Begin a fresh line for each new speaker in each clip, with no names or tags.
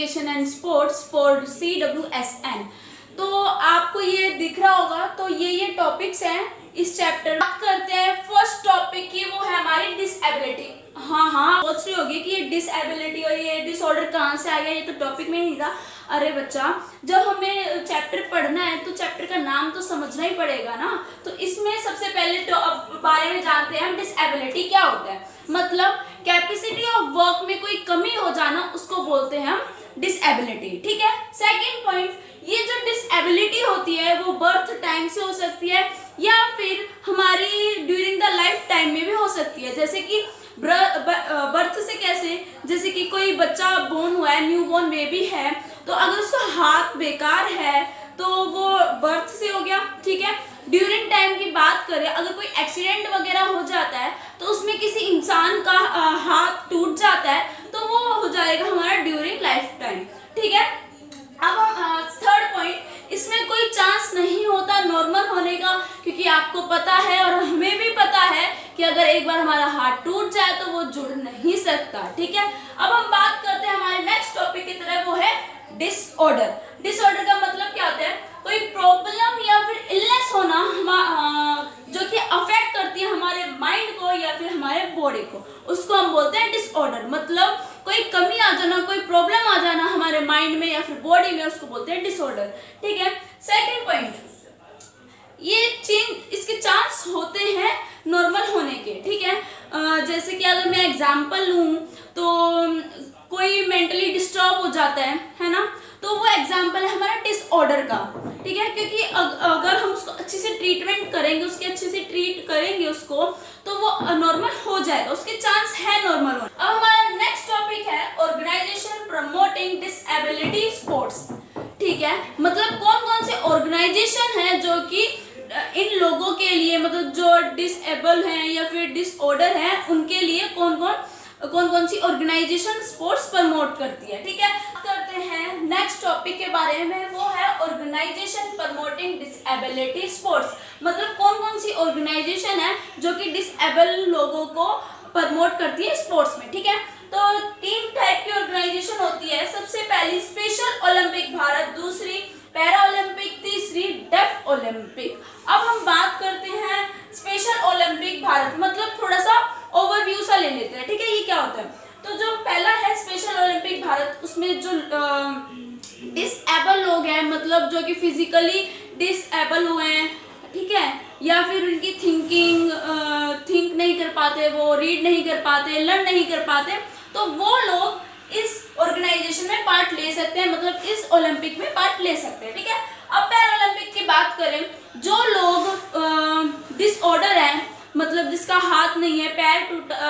Education and sports for CWSN। तो आपको ये दिख रहा होगा, तो ये टॉपिक्स हैं इस चैप्टर। बात करते हैं फर्स्ट टॉपिक की, वो है हमारी डिसेबिलिटी। हाँ सोच रही होगी कि ये डिसेबिलिटी और ये डिसऑर्डर कहाँ से आ गया, ये तो टॉपिक में ही नहीं था। अरे बच्चा, जब हमें चैप्टर पढ़ना है तो चैप्टर का नाम तो समझना ही पड़ेगा ना। तो इसमें सबसे पहले बारे में जानते हैं हम, डिसेबिलिटी क्या होता है। मतलब कैपेसिटी ऑफ वर्क में कोई कमी हो जाना, उसको बोलते हैं हम डिसेबिलिटी। ठीक है। सेकंड पॉइंट, ये जो डिसेबिलिटी होती है वो बर्थ टाइम से हो सकती है या फिर हमारी ड्यूरिंग द लाइफ टाइम में भी हो सकती है। जैसे कि बर्थ से कैसे, जैसे कि कोई बच्चा बोर्न हुआ है, न्यू बोर्न बेबी है, तो अगर उसका हाथ बेकार है तो वो बर्थ से हो गया। ठीक है। ड्यूरिंग टाइम की बात करें, अगर कोई एक्सीडेंट वगैरह हो जाता है तो उसमें किसी इंसान का हाथ टूट जाता है तो वो हो जाएगा हमारा ड्यूरिंग लाइफ टाइम। ठीक है। अब हम थर्ड पॉइंट, इसमें कोई चांस नहीं होता नॉर्मल होने का, क्योंकि आपको पता है और हमें भी पता है कि अगर एक बार हमारा हाथ टूट जाए तो वो जुड़ नहीं सकता। ठीक है। अब हम बात करते हैं हमारे नेक्स्ट टॉपिक की तरफ, वो है डिसऑर्डर। डिसऑर्डर का मतलब क्या होता है, कोई प्रॉब्लम या फिर इलनेस होना जो कि अफेक्ट करती है हमारे माइंड को या फिर हमारे बॉडी को, उसको हम बोलते हैं डिसऑर्डर। मतलब कोई कमी आ जाना, कोई प्रॉब्लम आ जाना हमारे माइंड में या फिर बॉडी में, उसको बोलते हैं डिसऑर्डर। ठीक है। सेकंड पॉइंट, ये चेंज, इसके चांस होते हैं नॉर्मल होने के। ठीक है। जैसे कि अगर मैं एग्जांपल लूं तो कोई मेंटली डिस्टर्ब हो जाता है ना, तो वो एग्जांपल है हमारा डिसऑर्डर का। ठीक है। क्योंकि अगर हम उसको अच्छे से ट्रीटमेंट करेंगे, उसके अच्छे से ट्रीट करेंगे उसको, तो वो नॉर्मल हो जाएगा, उसके चांस है नॉर्मल होने। अब हमारा नेक्स्ट टॉपिक है ऑर्गेनाइजेशन प्रमोटिंग डिसेबिलिटी स्पोर्ट्स। ठीक है। मतलब कौन कौन से ऑर्गेनाइजेशन है जो कि इन लोगों के लिए, मतलब जो डिसेबल हैं या फिर डिसऑर्डर हैं, उनके लिए कौन कौन सी ऑर्गेनाइजेशन स्पोर्ट्स प्रमोट करती है। ठीक है। करते हैं नेक्स्ट टॉपिक के बारे में, वो है ऑर्गेनाइजेशन प्रमोटिंग डिसेबिलिटी स्पोर्ट्स। मतलब कौन कौन सी ऑर्गेनाइजेशन है जो कि डिसेबल लोगों को प्रमोट करती है स्पोर्ट्स में। ठीक है। तो 3 टाइप की ऑर्गेनाइजेशन होती है। सबसे पहली स्पेशल ओलंपिक भारत, दूसरी पैरा ओलंपिक, तीसरी डेफ ओलंपिक। अब हम बात करते हैं स्पेशल ओलंपिक भारत, मतलब थोड़ा सा ओवरव्यू सा ले लेते हैं। ठीक है। ये क्या होता है, तो जो पहला है स्पेशल ओलंपिक भारत, उसमें जो डिसेबल लोग हैं, मतलब जो कि फिजिकली डिसेबल हुए हैं, ठीक है, या फिर उनकी थिंक नहीं कर पाते, वो रीड नहीं कर पाते, लर्न नहीं कर पाते, तो वो लोग इस ऑर्गेनाइजेशन में पार्ट ले सकते हैं, मतलब इस ओलंपिक में पार्ट ले सकते हैं। ठीक है। अब पैरा ओलंपिक की बात करें, जो लोग डिसऑर्डर हैं, मतलब जिसका हाथ नहीं है,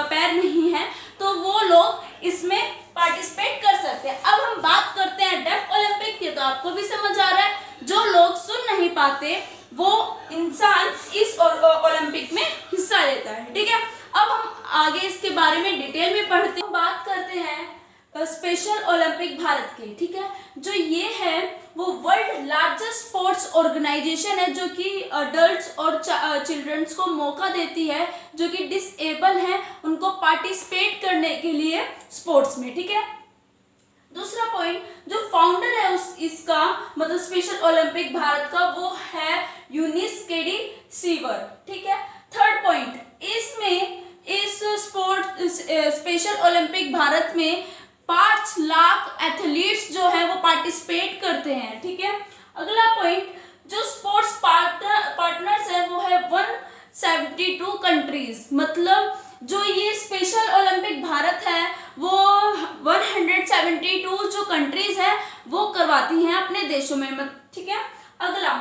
पैर नहीं है, तो वो लोग इसमें पार्टिसिपेट कर सकते हैं। अब हम बात करते हैं डेफ ओलंपिक की, तो आपको भी समझ आ रहा है, जो लोग सुन नहीं पाते वो इंसान इस ओलंपिक में हिस्सा लेता है। ठीक है। अब हम आगे इसके बारे में डिटेल में पढ़ते हैं। बात करते हैं स्पेशल ओलंपिक भारत के। ठीक है। जो ये है वो वर्ल्ड लार्जेस्ट स्पोर्ट्स ऑर्गेनाइजेशन है, जो कि अडल्ट्स और चिल्ड्रंस को मौका देती है जो कि डिसेबल हैं, उनको पार्टिसिपेट करने के लिए स्पोर्ट्स में। ठीक है। दूसरा पॉइंट, जो फाउंडर है इसका, मतलब स्पेशल ओलंपिक भारत का, वो है यूनिस केडी सीवर। ठीक है। थर्ड पॉइंट, इसमें इस स्पेशल ओलंपिक भारत में 5 लाख एथलीट्स जो है वो पार्टिसिपेट करते हैं। ठीक है। अगला पॉइंट, जो स्पोर्ट्स पार्टनर्स है वो है 172 कंट्रीज, मतलब जो ये स्पेशल ओलंपिक भारत है वो 172 जो कंट्रीज है वो करवाती हैं अपने देशों में। ठीक है। अगला,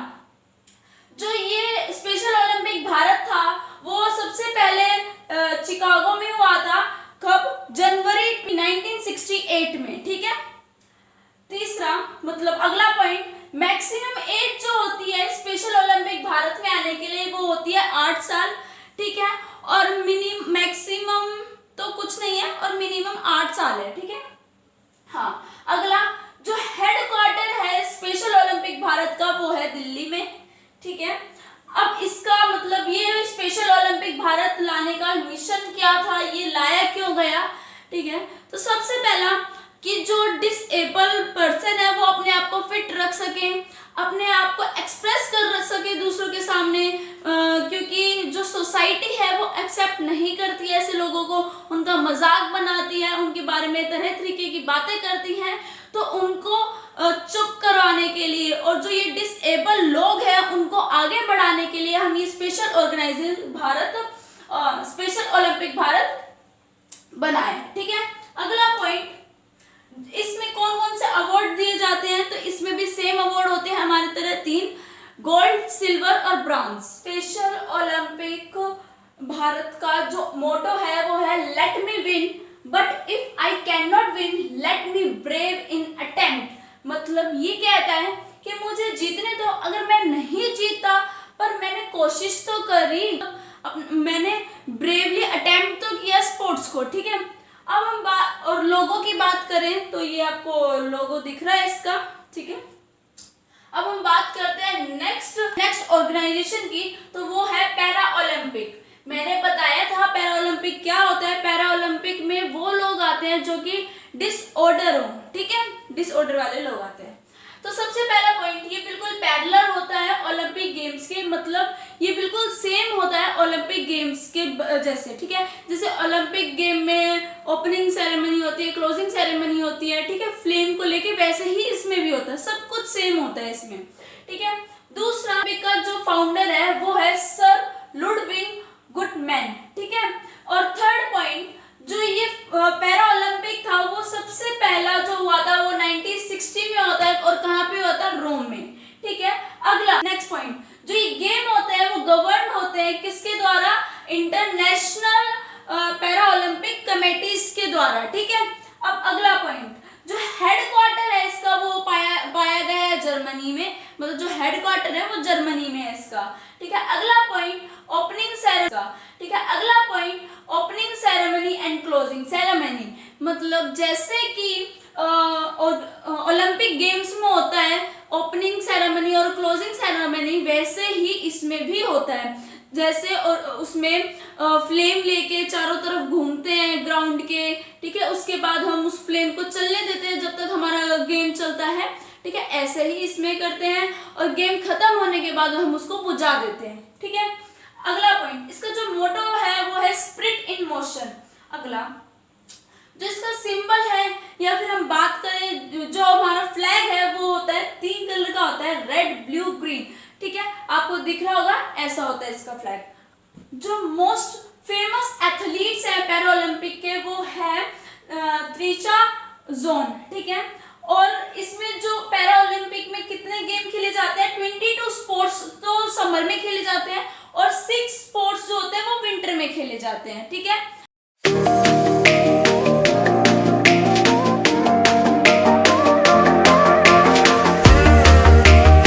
जो ये स्पेशल ओलंपिक भारत था वो सबसे पहले चिकागो में हुआ था। कब? जनवरी 1968 में। ठीक है। तीसरा, मतलब अगला पॉइंट, मैक्सिमम एज जो होती है स्पेशल ओलंपिक भारत में आने के लिए वो होती है 8 साल। ठीक है। और मैक्सिमम तो कुछ नहीं है और मिनिमम 8 साल है। ठीक है। हाँ। अगला, जो हेड क्वार्टर है स्पेशल ओलंपिक भारत का वो है दिल्ली में। ठीक है। अब इसका मतलब ये स्पेशल ओलंपिक भारत लाने का मिशन क्या था, ये लाया क्यों गया। ठीक है। तो सबसे पहला कि जो डिसेबल पर्सन है वो अपने आप को फिट रख सके, अपने आप को एक्सप्रेस कर सके दूसरों के सामने, क्योंकि जो सोसाइटी है वो एक्सेप्ट नहीं करती है ऐसे लोगों को, उनका मजाक बनाती है, उनके बारे में तरह तरीके की बातें करती हैं। तो उनको चुप करवाने के लिए और जो ये डिसेबल लोग हैं उनको आगे बढ़ाने के लिए हम ये special organisation Bharat special Olympic Bharat बनाए। ठीक है, अगला पॉइंट, इसमें कौन कौन से अवार्ड दिए जाते हैं, तो इसमें भी सेम अवार्ड होते हैं हमारी तरह 3, गोल्ड, सिल्वर और ब्रॉन्ज। स्पेशल ओलंपिक भारत का जो मोटो है वो है let me win but if I can not win let me brave in attempt. मतलब ये कहता है कि मुझे जीतने दो, अगर मैं नहीं जीता पर मैंने कोशिश तो करी, मैंने ब्रेवली अटेम्प्ट तो किया स्पोर्ट्स को। ठीक है, अब हम बात और लोगों की बात करें तो ये आपको लोगो दिख रहा है इसका। ठीक है, अब हम बात करते हैं नेक्स्ट ऑर्गेनाइजेशन की, तो वो है पैरा ओलंपिक। मैंने बताया था पैरा ओलंपिक क्या होता है। पैरा ओलंपिक में वो लोग आते हैं जो कि डिसऑर्डर हो, ठीक है, डिसऑर्डर वाले लोग आते हैं। तो सबसे पहला पॉइंट, ये बिल्कुल पैरेलल होता है ओलंपिक गेम्स के, मतलब ये बिल्कुल सेम होता है ओलंपिक गेम्स के जैसे। ठीक है, जैसे ओलंपिक गेम में ओपनिंग सेरेमनी होती है, क्लोजिंग सेरेमनी होती है, ठीक है, फ्लेम को लेके, वैसे ही इसमें भी होता है, सब कुछ सेम होता है इसमें। ठीक है, दूसरा का जो फाउंडर है वो है सर लुडविग गुटमैन। ठीक है, और थर्ड पॉइंट, जो ये पैरा ओलंपिक था वो सबसे पहला जो हुआ था वो 1960 में होता है, और कहाँ पे होता है, रोम में। ठीक है, अगला नेक्स्ट पॉइंट, जो ये गेम होते हैं वो गवर्न होते हैं किसके द्वारा, इंटरनेशनल पैरा ओलंपिक कमेटीज के द्वारा। ठीक है, अब अगला पॉइंट, जो हेडक्वार्टर है इसका वो पाया गया है जर्मनी में, मतलब जो हेडक्वार्टर है वो जर्मनी में है इसका। ठीक है, अगला पॉइंट ओपनिंग सेरेमनी। ठीक है, अगला point opening ceremony and closing ceremony, मतलब जैसे कि ओलंपिक गेम्स में होता है ओपनिंग सेरेमनी और क्लोजिंग सेरेमनी, वैसे ही इसमें भी होता है। जैसे और उसमें फ्लेम लेके चारों तरफ घूमते हैं ग्राउंड के। ठीक है, उसके बाद हम उस फ्लेम को चलने देते हैं जब तक हमारा गेम चलता है। ठीक है, ऐसे ही इसमें करते हैं, और गेम खत्म होने के बाद हम उसको बुझा देते हैं। ठीक है, अगला पॉइंट, इसका जो मोटो है वो है स्पिरिट इन मोशन। अगला जो इसका सिंबल है, या फिर हम बात करें जो हमारा फ्लैग है वो होता है 3 कलर का होता है, रेड ब्लू ग्रीन। ठीक है, आपको दिख रहा होगा, ऐसा होता है इसका फ्लैग। जो मोस्ट फेमस एथलीट्स हैं पैरा ओलंपिक के वो है त्रिचा जोन। ठीक है, और इसमें जो पैरा ओलंपिक में कितने गेम खेले जाते हैं, 22 स्पोर्ट्स तो समर में खेले जाते हैं, और 6 स्पोर्ट्स जो होते हैं वो विंटर में खेले जाते हैं। ठीक है,